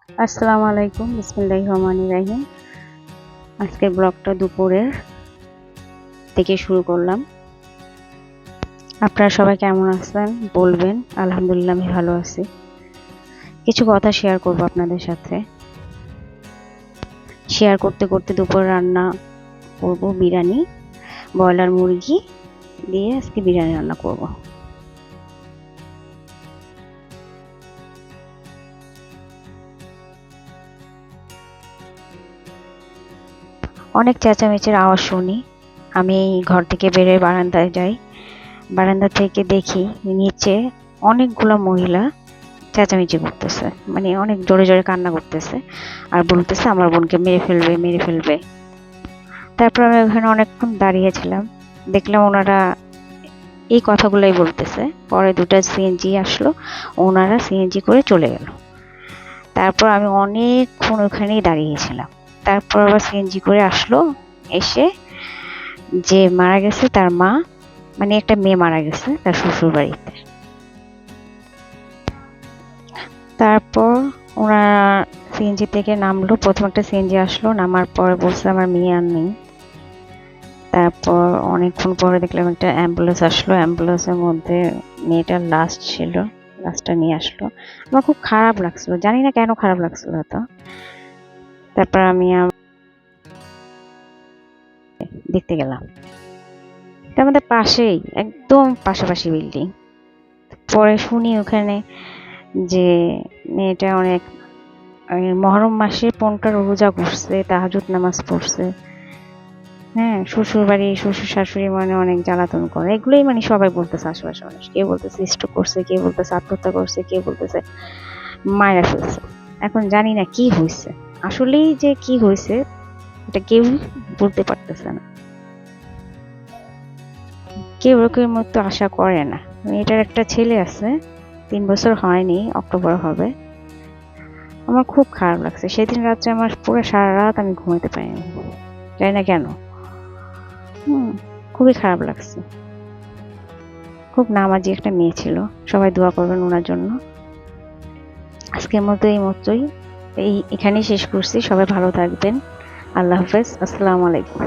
আসসালামু আলাইকুম, বিসমিল্লাহির রহমানির রহিম। আজকের ব্লগটা দুপুরের থেকে শুরু করলাম। আপনারা সবাই কেমন আছেন বলবেন। আলহামদুলিল্লাহ আমি ভালো আছি। কিছু কথা শেয়ার করব আপনাদের সাথে। শেয়ার করতে করতে দুপুর রান্না করব বিরিয়ানি, ব্রয়লার মুরগি দিয়ে আজকে বিরিয়ানি রান্না করব। অনেক চেঁচামেচির আওয়াজ শুনি। আমি ঘর থেকে বেরিয়ে বারান্দায় যাই। বারান্দা থেকে দেখি নিচে অনেকগুলো মহিলা চেঁচামেচি করতেছে, মানে অনেক জোরে জোরে কান্না করতেছে আর বলতেছে আমার বোনকে মেরে ফেলবে মেরে ফেলবে। তারপর আমি ওখানে অনেকক্ষণ দাঁড়িয়েছিলাম, দেখলাম ওনারা এই কথাগুলোই বলতেছে। পরে দুটা সিএনজি আসলো, ওনারা সিএনজি করে চলে গেল। তারপর আমি অনেকক্ষণ ওখানেই দাঁড়িয়েছিলাম। তারপর আবার সিএনজি করে আসলো, এসে যে মারা গেছে তার মা, মানে একটা মেয়ে মারা গেছে তার শ্বশুর বাড়িতে। তারপর ওনারা সিএনজি থেকে নামলো, প্রথম একটা সিএনজি আসলো, নামার পরে বলছে আমার মেয়ে আর নেই। তারপর অনেকক্ষণ পরে দেখলাম একটা অ্যাম্বুলেন্স আসলো, অ্যাম্বুলেন্সের মধ্যে মেয়েটার লাশ ছিল, লাশটা নিয়ে আসলো। আমার খুব খারাপ লাগছিল, জানি না কেন খারাপ লাগছিল তো। তারপর আমি দেখতে গেলাম, এটা আমাদের পাশেই, একদম পাশাপাশি বিল্ডিং। পরে শুনি ওখানে যে মেয়েটা অনেক মহরম মাসে 15টা রোজা করছে, তাহাজ্জুদ নামাজ পড়ছে। হ্যাঁ, শ্বশুর বাড়ি শ্বশুর শাশুড়ি মানে অনেক জ্বালাতন করে, এগুলোই মানে সবাই বলতেছে আশেপাশে মানুষ। কেউ বলতেছে স্ট্রোক করছে, কেউ বলতেছে আত্মহত্যা করছে, কেউ বলতেছে মায়েরা ফেলছে। এখন জানি না কি হয়েছে, আসলেই যে কি হয়েছে এটা কেউ বলতে পারতেছে না। কেউ ওরকম মতো আশা করে না। মেয়েটার একটা ছেলে আছে, 3 বছর হয়নি, অক্টোবর হবে। আমার খুব খারাপ লাগছে। সেদিন রাত্রে আমার পুরো সারা রাত আমি ঘুমাতে পারিনি, জানি না কেন। খুবই খারাপ লাগছে। খুব নামাজি একটা মেয়ে ছিল, সবাই দোয়া করবেন ওনার জন্য। আজকের মতো এই মতোই, এখানেই শেষ করছি। সবাই ভালো থাকবেন। আল্লাহ হাফেজ, আসসালামু আলাইকুম।